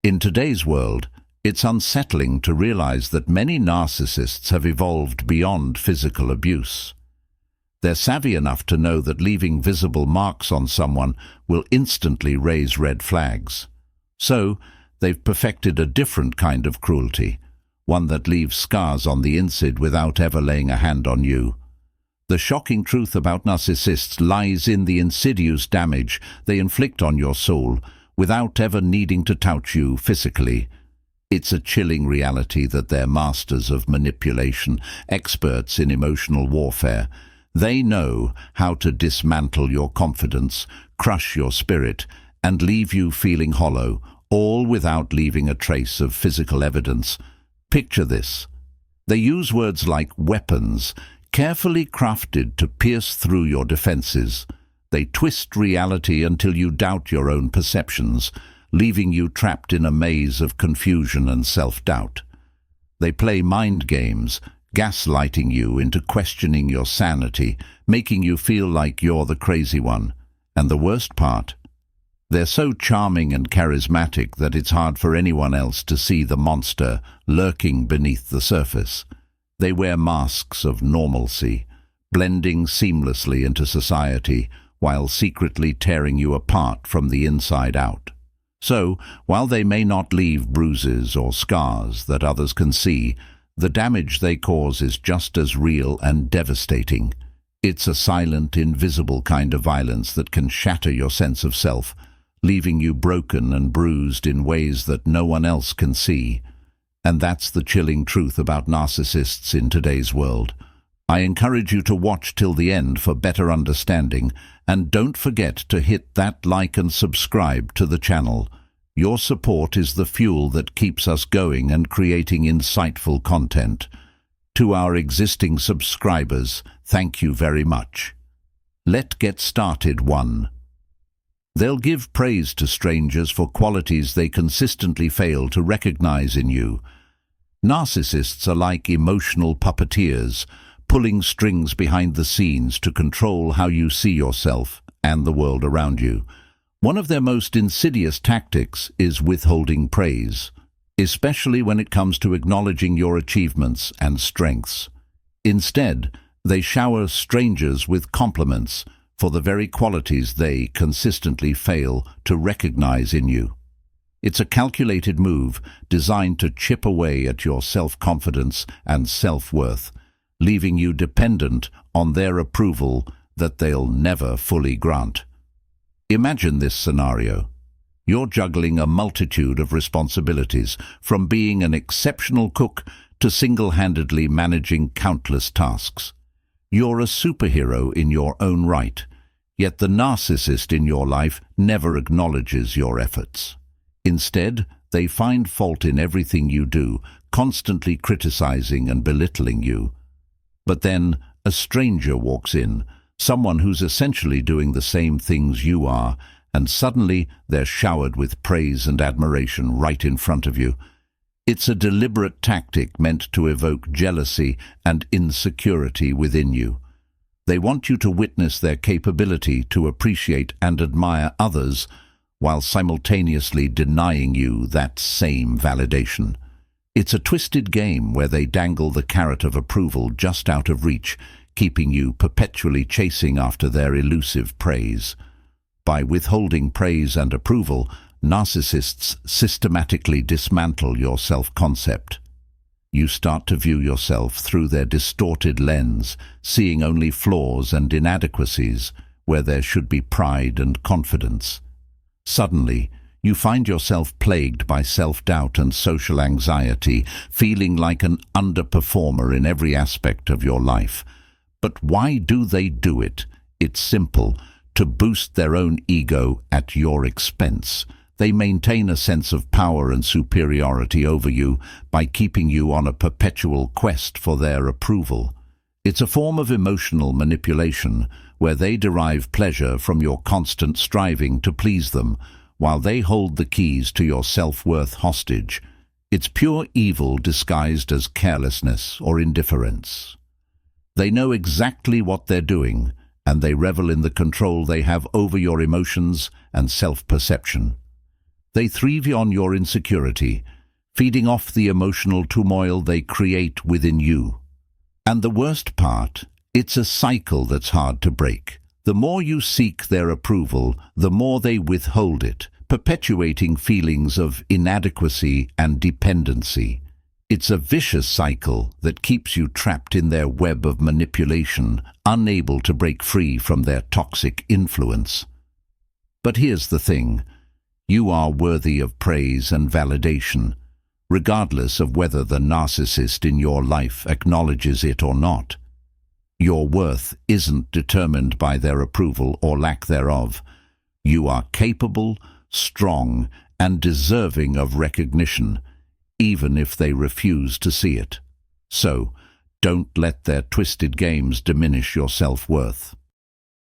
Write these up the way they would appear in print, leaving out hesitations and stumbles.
In today's world, it's unsettling to realize that many narcissists have evolved beyond physical abuse. They're savvy enough to know that leaving visible marks on someone will instantly raise red flags. So, they've perfected a different kind of cruelty, one that leaves scars on the inside without ever laying a hand on you. The shocking truth about narcissists lies in the insidious damage they inflict on your soul without ever needing to touch you physically. It's a chilling reality that they're masters of manipulation, experts in emotional warfare. They know how to dismantle your confidence, crush your spirit, and leave you feeling hollow, all without leaving a trace of physical evidence. Picture this. They use words like weapons, carefully crafted to pierce through your defenses. They twist reality until you doubt your own perceptions, leaving you trapped in a maze of confusion and self-doubt. They play mind games, gaslighting you into questioning your sanity, making you feel like you're the crazy one. And the worst part? They're so charming and charismatic that it's hard for anyone else to see the monster lurking beneath the surface. They wear masks of normalcy, blending seamlessly into society while secretly tearing you apart from the inside out. So, while they may not leave bruises or scars that others can see, the damage they cause is just as real and devastating. It's a silent, invisible kind of violence that can shatter your sense of self, leaving you broken and bruised in ways that no one else can see. And that's the chilling truth about narcissists in today's world. I encourage you to watch till the end for better understanding, and don't forget to hit that like and subscribe to the channel. Your support is the fuel that keeps us going and creating insightful content. To our existing subscribers, thank you very much. Let's get started. 1. They'll give praise to strangers for qualities they consistently fail to recognize in you. Narcissists are like emotional puppeteers, pulling strings behind the scenes to control how you see yourself and the world around you. One of their most insidious tactics is withholding praise, especially when it comes to acknowledging your achievements and strengths. Instead, they shower strangers with compliments for the very qualities they consistently fail to recognize in you. It's a calculated move designed to chip away at your self-confidence and self-worth, leaving you dependent on their approval that they'll never fully grant. Imagine this scenario. You're juggling a multitude of responsibilities, from being an exceptional cook to single-handedly managing countless tasks. You're a superhero in your own right, yet the narcissist in your life never acknowledges your efforts. Instead, they find fault in everything you do, constantly criticizing and belittling you. But then a stranger walks in, someone who's essentially doing the same things you are, and suddenly they're showered with praise and admiration right in front of you. It's a deliberate tactic meant to evoke jealousy and insecurity within you. They want you to witness their capability to appreciate and admire others, while simultaneously denying you that same validation. It's a twisted game where they dangle the carrot of approval just out of reach, keeping you perpetually chasing after their elusive praise. By withholding praise and approval, narcissists systematically dismantle your self-concept. You start to view yourself through their distorted lens, seeing only flaws and inadequacies where there should be pride and confidence. Suddenly, you find yourself plagued by self-doubt and social anxiety, feeling like an underperformer in every aspect of your life. But why do they do it? It's simple: to boost their own ego at your expense. They maintain a sense of power and superiority over you by keeping you on a perpetual quest for their approval. It's a form of emotional manipulation where they derive pleasure from your constant striving to please them, while they hold the keys to your self-worth hostage. It's pure evil disguised as carelessness or indifference. They know exactly what they're doing, and they revel in the control they have over your emotions and self-perception. They thrive on your insecurity, feeding off the emotional turmoil they create within you. And the worst part, it's a cycle that's hard to break. The more you seek their approval, the more they withhold it, perpetuating feelings of inadequacy and dependency. It's a vicious cycle that keeps you trapped in their web of manipulation, unable to break free from their toxic influence. But here's the thing. You are worthy of praise and validation, regardless of whether the narcissist in your life acknowledges it or not. Your worth isn't determined by their approval or lack thereof. You are capable, strong, and deserving of recognition, even if they refuse to see it. So, don't let their twisted games diminish your self-worth.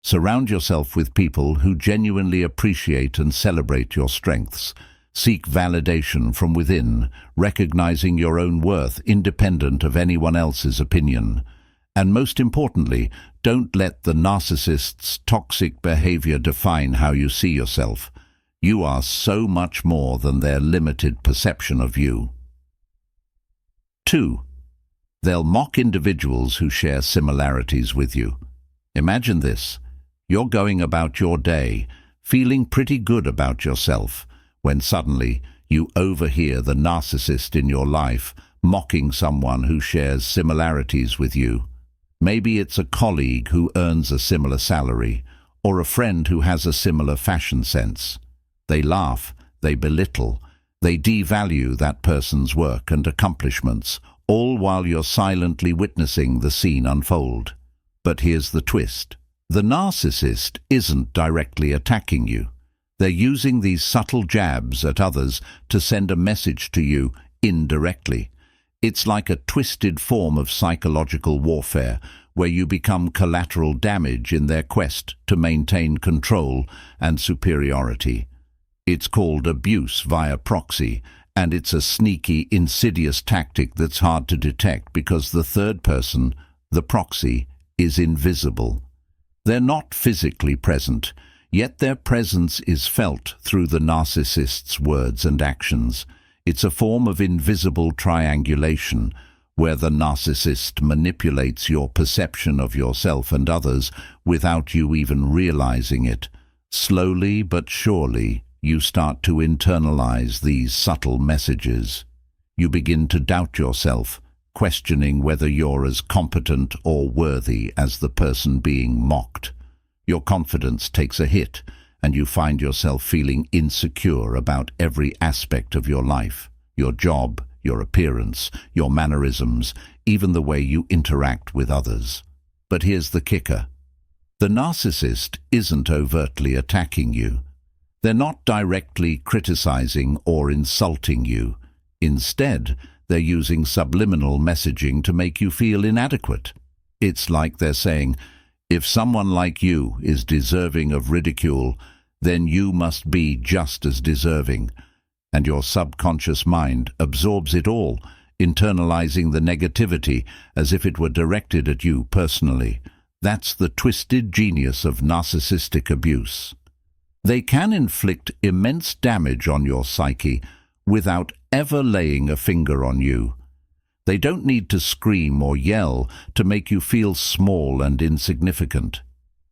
Surround yourself with people who genuinely appreciate and celebrate your strengths. Seek validation from within, recognizing your own worth independent of anyone else's opinion. And most importantly, don't let the narcissist's toxic behavior define how you see yourself. You are so much more than their limited perception of you. 2. They'll mock individuals who share similarities with you. Imagine this. You're going about your day, feeling pretty good about yourself, when suddenly you overhear the narcissist in your life mocking someone who shares similarities with you. Maybe it's a colleague who earns a similar salary, or a friend who has a similar fashion sense. They laugh, they belittle, they devalue that person's work and accomplishments, all while you're silently witnessing the scene unfold. But here's the twist. The narcissist isn't directly attacking you. They're using these subtle jabs at others to send a message to you indirectly. It's like a twisted form of psychological warfare, where you become collateral damage in their quest to maintain control and superiority. It's called abuse via proxy, and it's a sneaky, insidious tactic that's hard to detect because the third person, the proxy, is invisible. They're not physically present, yet their presence is felt through the narcissist's words and actions. It's a form of invisible triangulation, where the narcissist manipulates your perception of yourself and others without you even realizing it. Slowly but surely, you start to internalize these subtle messages. You begin to doubt yourself, questioning whether you're as competent or worthy as the person being mocked. Your confidence takes a hit, and you find yourself feeling insecure about every aspect of your life, your job, your appearance, your mannerisms, even the way you interact with others. But here's the kicker. The narcissist isn't overtly attacking you. They're not directly criticizing or insulting you. Instead, they're using subliminal messaging to make you feel inadequate. It's like they're saying, if someone like you is deserving of ridicule, then you must be just as deserving. And your subconscious mind absorbs it all, internalizing the negativity as if it were directed at you personally. That's the twisted genius of narcissistic abuse. They can inflict immense damage on your psyche without ever laying a finger on you. They don't need to scream or yell to make you feel small and insignificant.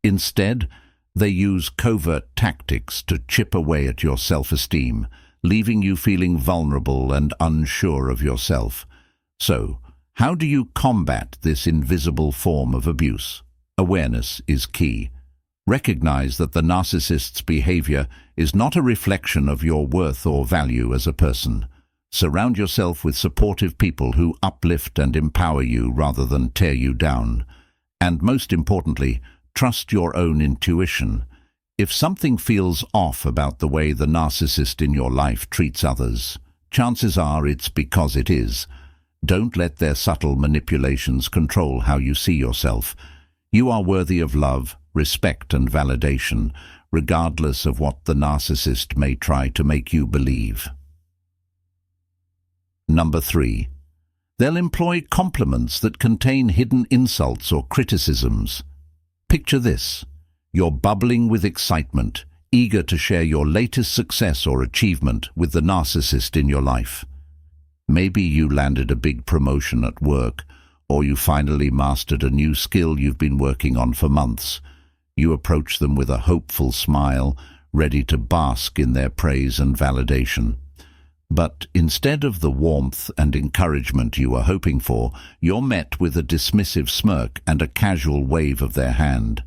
Instead, they use covert tactics to chip away at your self-esteem, leaving you feeling vulnerable and unsure of yourself. So, how do you combat this invisible form of abuse? Awareness is key. Recognize that the narcissist's behavior is not a reflection of your worth or value as a person. Surround yourself with supportive people who uplift and empower you rather than tear you down. And most importantly, trust your own intuition. If something feels off about the way the narcissist in your life treats others, chances are it's because it is. Don't let their subtle manipulations control how you see yourself. You are worthy of love, respect, and validation, regardless of what the narcissist may try to make you believe. Number 3. They'll employ compliments that contain hidden insults or criticisms. Picture this. You're bubbling with excitement, eager to share your latest success or achievement with the narcissist in your life. Maybe you landed a big promotion at work, or you finally mastered a new skill you've been working on for months. You approach them with a hopeful smile, ready to bask in their praise and validation. But instead of the warmth and encouragement you were hoping for, you're met with a dismissive smirk and a casual wave of their hand.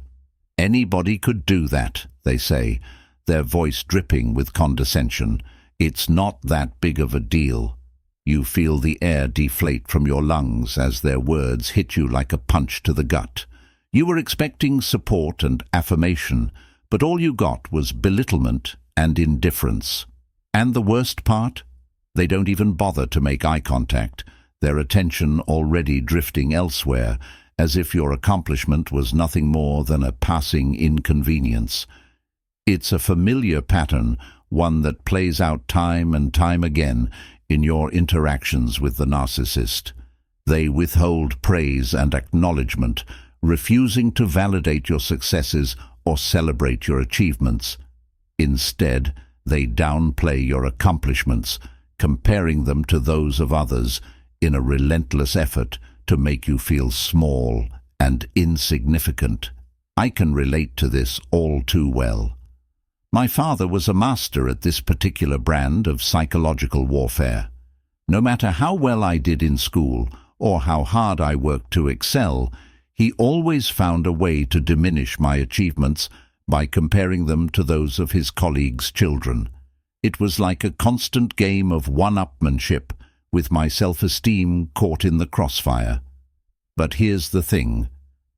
"Anybody could do that," they say, their voice dripping with condescension. "It's not that big of a deal." You feel the air deflate from your lungs as their words hit you like a punch to the gut. You were expecting support and affirmation, but all you got was belittlement and indifference. And the worst part? They don't even bother to make eye contact, their attention already drifting elsewhere, as if your accomplishment was nothing more than a passing inconvenience. It's a familiar pattern, one that plays out time and time again in your interactions with the narcissist. They withhold praise and acknowledgement, refusing to validate your successes or celebrate your achievements. Instead, they downplay your accomplishments, comparing them to those of others in a relentless effort to make you feel small and insignificant. I can relate to this all too well. My father was a master at this particular brand of psychological warfare. No matter how well I did in school or how hard I worked to excel, he always found a way to diminish my achievements by comparing them to those of his colleagues' children. It was like a constant game of one-upmanship, with my self-esteem caught in the crossfire. But here's the thing.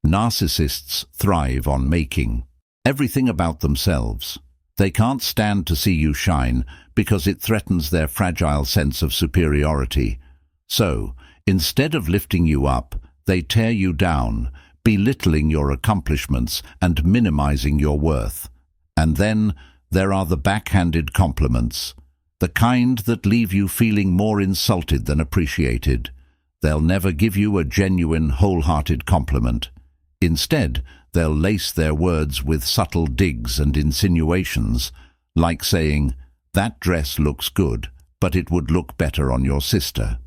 Narcissists thrive on making everything about themselves. They can't stand to see you shine because it threatens their fragile sense of superiority. So, instead of lifting you up, they tear you down, belittling your accomplishments and minimizing your worth. And then there are the backhanded compliments, the kind that leave you feeling more insulted than appreciated. They'll never give you a genuine, wholehearted compliment. Instead, they'll lace their words with subtle digs and insinuations, like saying, "That dress looks good, but it would look better on your sister."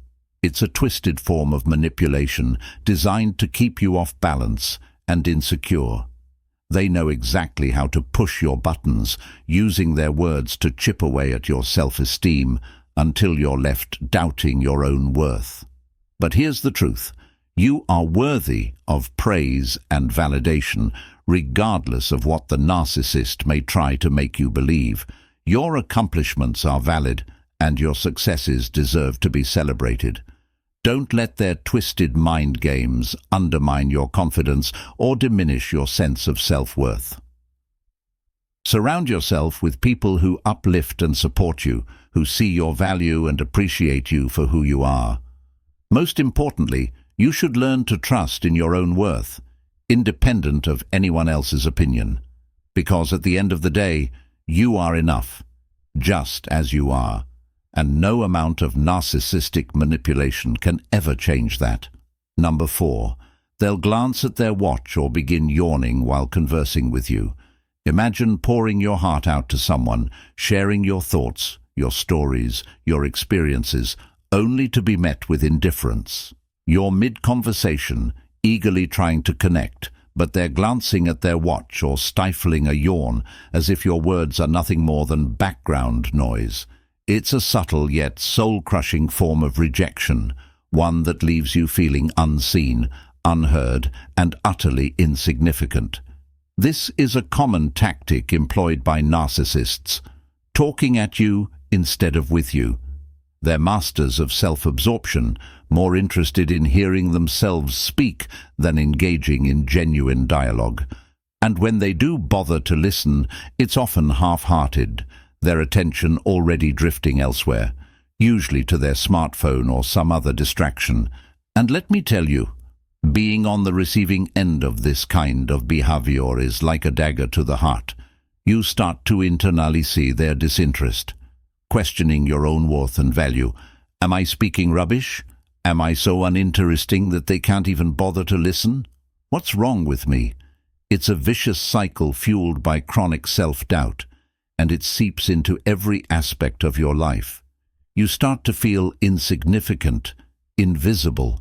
It's a twisted form of manipulation designed to keep you off balance and insecure. They know exactly how to push your buttons, using their words to chip away at your self-esteem until you're left doubting your own worth. But here's the truth. You are worthy of praise and validation, regardless of what the narcissist may try to make you believe. Your accomplishments are valid, and your successes deserve to be celebrated. Don't let their twisted mind games undermine your confidence or diminish your sense of self-worth. Surround yourself with people who uplift and support you, who see your value and appreciate you for who you are. Most importantly, you should learn to trust in your own worth, independent of anyone else's opinion. Because at the end of the day, you are enough, just as you are. And no amount of narcissistic manipulation can ever change that. Number 4, they'll glance at their watch or begin yawning while conversing with you. Imagine pouring your heart out to someone, sharing your thoughts, your stories, your experiences, only to be met with indifference. You're mid-conversation, eagerly trying to connect, but they're glancing at their watch or stifling a yawn as if your words are nothing more than background noise. It's a subtle yet soul-crushing form of rejection, one that leaves you feeling unseen, unheard, and utterly insignificant. This is a common tactic employed by narcissists, talking at you instead of with you. They're masters of self-absorption, more interested in hearing themselves speak than engaging in genuine dialogue. And when they do bother to listen, it's often half-hearted, their attention already drifting elsewhere, usually to their smartphone or some other distraction. And let me tell you, being on the receiving end of this kind of behavior is like a dagger to the heart. You start to internally see their disinterest, questioning your own worth and value. Am I speaking rubbish? Am I so uninteresting that they can't even bother to listen? What's wrong with me? It's a vicious cycle fueled by chronic self-doubt. and it seeps into every aspect of your life. You start to feel insignificant, invisible,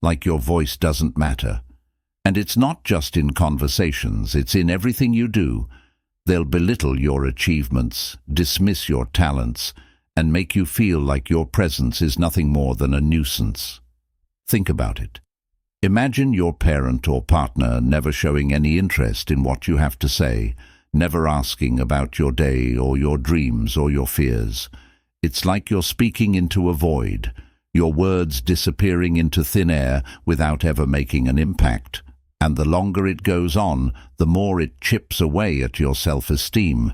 like your voice doesn't matter. And it's not just in conversations, it's in everything you do. They'll belittle your achievements, dismiss your talents, and make you feel like your presence is nothing more than a nuisance. Think about it. Imagine your parent or partner never showing any interest in what you have to say, never asking about your day or your dreams or your fears. It's like you're speaking into a void, your words disappearing into thin air without ever making an impact. And the longer it goes on, the more it chips away at your self-esteem,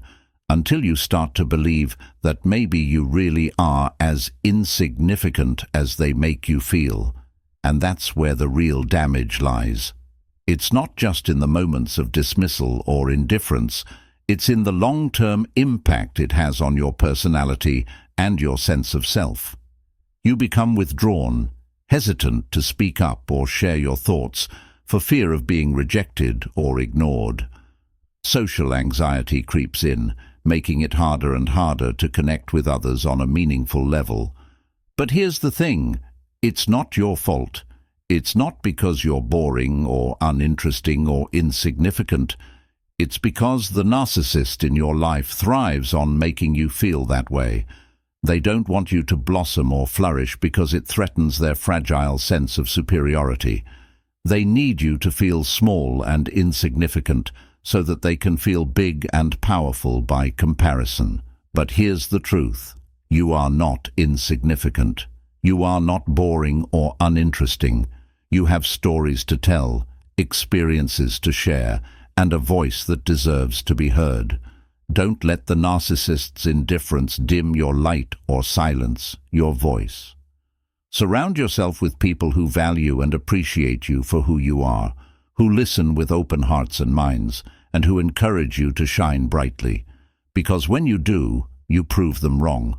until you start to believe that maybe you really are as insignificant as they make you feel. And that's where the real damage lies. It's not just in the moments of dismissal or indifference, it's in the long-term impact it has on your personality and your sense of self. You become withdrawn, hesitant to speak up or share your thoughts, for fear of being rejected or ignored. Social anxiety creeps in, making it harder and harder to connect with others on a meaningful level. But here's the thing, it's not your fault. It's not because you're boring or uninteresting or insignificant. It's because the narcissist in your life thrives on making you feel that way. They don't want you to blossom or flourish because it threatens their fragile sense of superiority. They need you to feel small and insignificant so that they can feel big and powerful by comparison. But here's the truth. You are not insignificant. You are not boring or uninteresting. You have stories to tell, experiences to share, and a voice that deserves to be heard. Don't let the narcissist's indifference dim your light or silence your voice. Surround yourself with people who value and appreciate you for who you are, who listen with open hearts and minds, and who encourage you to shine brightly. Because when you do, you prove them wrong.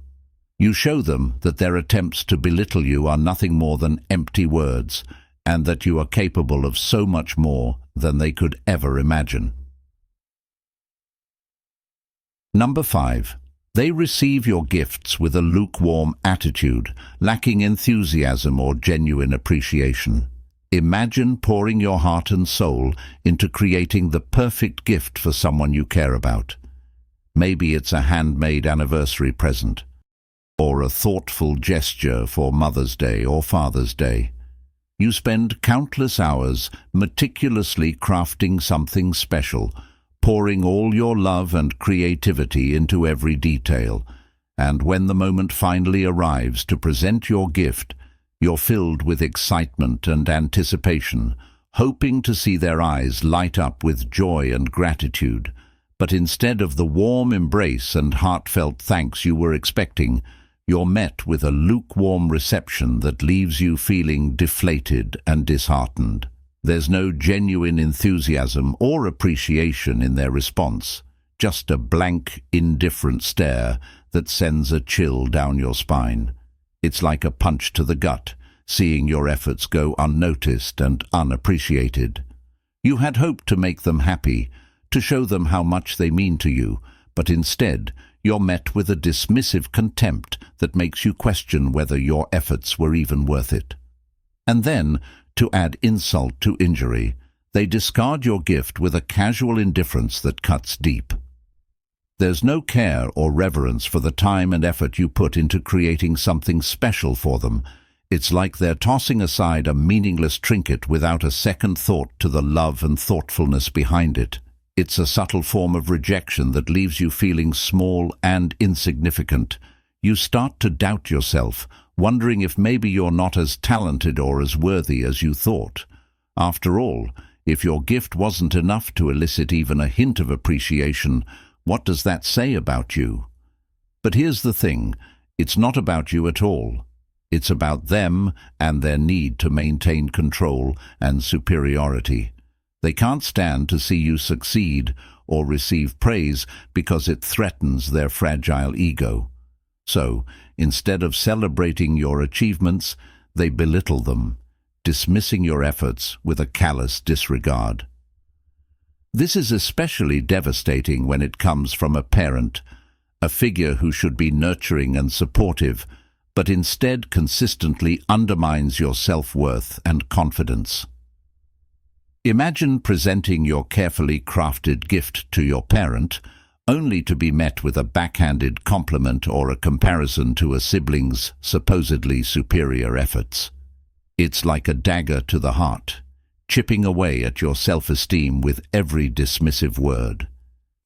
You show them that their attempts to belittle you are nothing more than empty words, and that you are capable of so much more than they could ever imagine. Number 5. They receive your gifts with a lukewarm attitude, lacking enthusiasm or genuine appreciation. Imagine pouring your heart and soul into creating the perfect gift for someone you care about. Maybe it's a handmade anniversary present, or a thoughtful gesture for Mother's Day or Father's Day. You spend countless hours meticulously crafting something special, pouring all your love and creativity into every detail, and when the moment finally arrives to present your gift, you're filled with excitement and anticipation, hoping to see their eyes light up with joy and gratitude. But instead of the warm embrace and heartfelt thanks you were expecting, you're met with a lukewarm reception that leaves you feeling deflated and disheartened. There's no genuine enthusiasm or appreciation in their response, just a blank, indifferent stare that sends a chill down your spine. It's like a punch to the gut, seeing your efforts go unnoticed and unappreciated. You had hoped to make them happy, to show them how much they mean to you, but instead you're met with a dismissive contempt that makes you question whether your efforts were even worth it. And then, to add insult to injury, they discard your gift with a casual indifference that cuts deep. There's no care or reverence for the time and effort you put into creating something special for them. It's like they're tossing aside a meaningless trinket without a second thought to the love and thoughtfulness behind it. It's a subtle form of rejection that leaves you feeling small and insignificant. You start to doubt yourself, wondering if maybe you're not as talented or as worthy as you thought. After all, if your gift wasn't enough to elicit even a hint of appreciation, what does that say about you? But here's the thing, it's not about you at all. It's about them and their need to maintain control and superiority. They can't stand to see you succeed or receive praise because it threatens their fragile ego. So, instead of celebrating your achievements, they belittle them, dismissing your efforts with a callous disregard. This is especially devastating when it comes from a parent, a figure who should be nurturing and supportive, but instead consistently undermines your self-worth and confidence. Imagine presenting your carefully crafted gift to your parent, only to be met with a backhanded compliment or a comparison to a sibling's supposedly superior efforts. It's like a dagger to the heart, chipping away at your self-esteem with every dismissive word.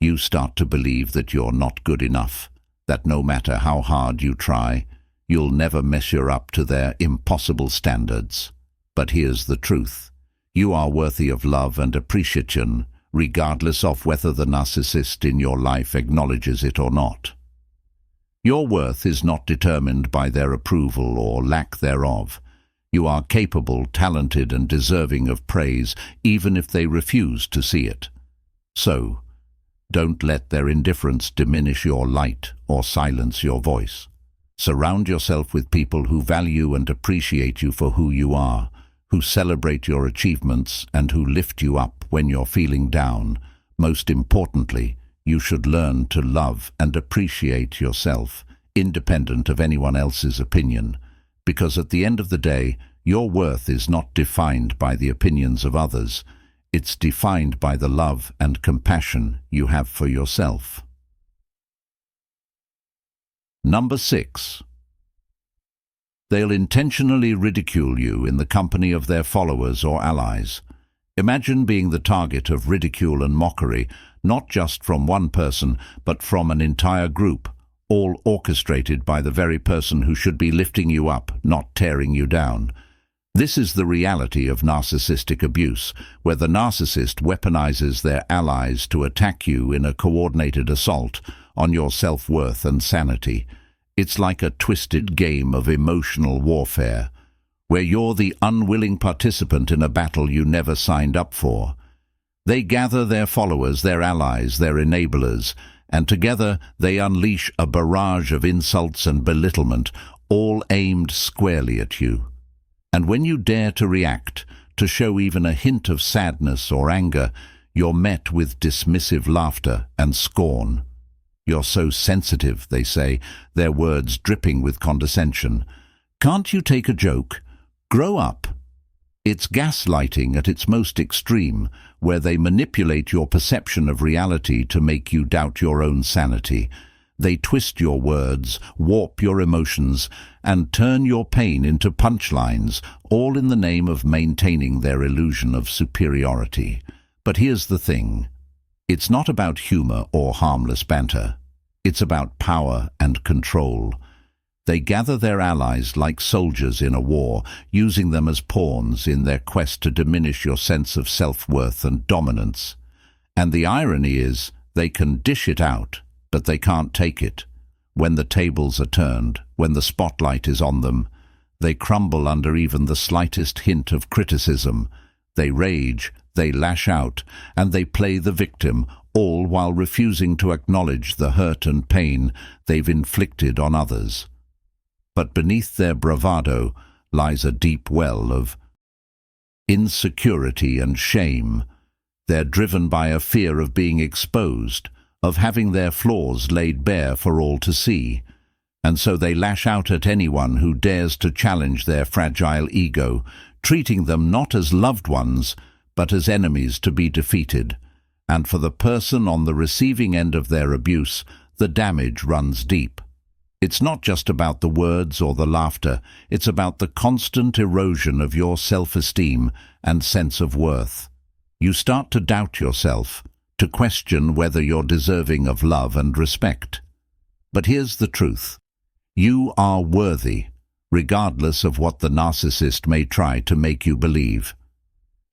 You start to believe that you're not good enough, that no matter how hard you try, you'll never measure up to their impossible standards. But here's the truth. You are worthy of love and appreciation, regardless of whether the narcissist in your life acknowledges it or not. Your worth is not determined by their approval or lack thereof. You are capable, talented, and deserving of praise, even if they refuse to see it. So, don't let their indifference diminish your light or silence your voice. Surround yourself with people who value and appreciate you for who you are, who celebrate your achievements and who lift you up when you're feeling down. Most importantly, you should learn to love and appreciate yourself, independent of anyone else's opinion, because at the end of the day, your worth is not defined by the opinions of others. It's defined by the love and compassion you have for yourself. Number 6. They'll intentionally ridicule you in the company of their followers or allies. Imagine being the target of ridicule and mockery, not just from one person, but from an entire group, all orchestrated by the very person who should be lifting you up, not tearing you down. This is the reality of narcissistic abuse, where the narcissist weaponizes their allies to attack you in a coordinated assault on your self-worth and sanity. It's like a twisted game of emotional warfare, where you're the unwilling participant in a battle you never signed up for. They gather their followers, their allies, their enablers, and together they unleash a barrage of insults and belittlement, all aimed squarely at you. And when you dare to react, to show even a hint of sadness or anger, you're met with dismissive laughter and scorn. You're so sensitive, they say, their words dripping with condescension. Can't you take a joke? Grow up. It's gaslighting at its most extreme, where they manipulate your perception of reality to make you doubt your own sanity. They twist your words, warp your emotions, and turn your pain into punchlines, all in the name of maintaining their illusion of superiority. But here's the thing. It's not about humor or harmless banter. It's about power and control. They gather their allies like soldiers in a war, using them as pawns in their quest to diminish your sense of self-worth and dominance. And the irony is, they can dish it out, but they can't take it. When the tables are turned, when the spotlight is on them, they crumble under even the slightest hint of criticism. They rage, they lash out, and they play the victim, all while refusing to acknowledge the hurt and pain they've inflicted on others. But beneath their bravado lies a deep well of insecurity and shame. They're driven by a fear of being exposed, of having their flaws laid bare for all to see. And so they lash out at anyone who dares to challenge their fragile ego, treating them not as loved ones, but as enemies to be defeated. And for the person on the receiving end of their abuse, the damage runs deep. It's not just about the words or the laughter, it's about the constant erosion of your self-esteem and sense of worth. You start to doubt yourself, to question whether you're deserving of love and respect. But here's the truth. You are worthy, regardless of what the narcissist may try to make you believe.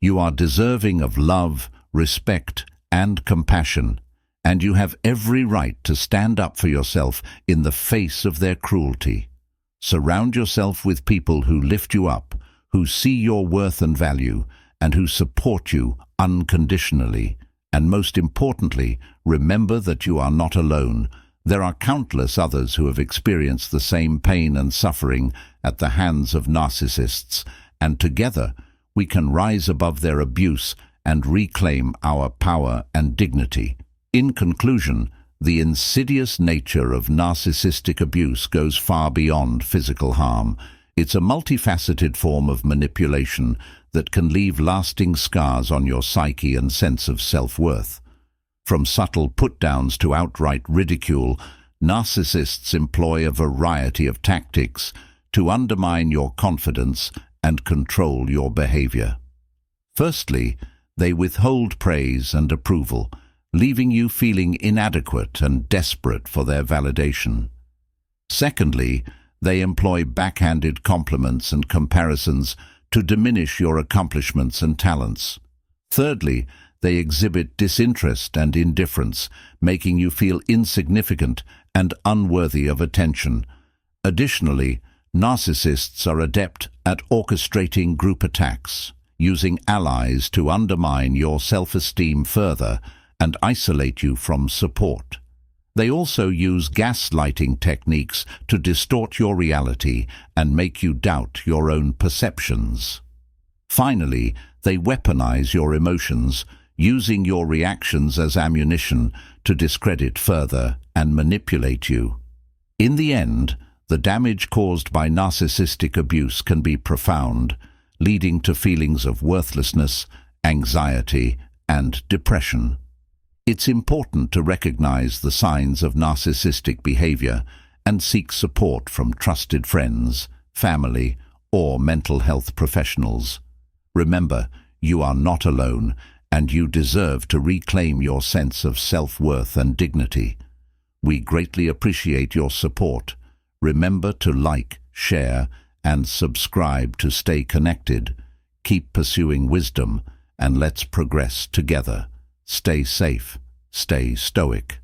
You are deserving of love, respect, and compassion, and you have every right to stand up for yourself in the face of their cruelty. Surround yourself with people who lift you up, who see your worth and value, and who support you unconditionally. And most importantly, remember that you are not alone. There are countless others who have experienced the same pain and suffering at the hands of narcissists, and together we can rise above their abuse and reclaim our power and dignity. In conclusion, The insidious nature of narcissistic abuse goes far beyond physical harm. It's a multifaceted form of manipulation that can leave lasting scars on your psyche and sense of self-worth. From subtle put-downs to outright ridicule, narcissists employ a variety of tactics to undermine your confidence and control your behavior. Firstly, they withhold praise and approval, leaving you feeling inadequate and desperate for their validation. Secondly, they employ backhanded compliments and comparisons to diminish your accomplishments and talents. Thirdly, they exhibit disinterest and indifference, making you feel insignificant and unworthy of attention. Additionally, narcissists are adept at orchestrating group attacks, using allies to undermine your self-esteem further and isolate you from support. They also use gaslighting techniques to distort your reality and make you doubt your own perceptions. Finally, they weaponize your emotions, using your reactions as ammunition to discredit further and manipulate you. In the end, the damage caused by narcissistic abuse can be profound, leading to feelings of worthlessness, anxiety, and depression. It's important to recognize the signs of narcissistic behavior and seek support from trusted friends, family, or mental health professionals. Remember, you are not alone, and you deserve to reclaim your sense of self-worth and dignity. We greatly appreciate your support. Remember to like, share, and subscribe to stay connected. Keep pursuing wisdom, and let's progress together. Stay safe, stay stoic.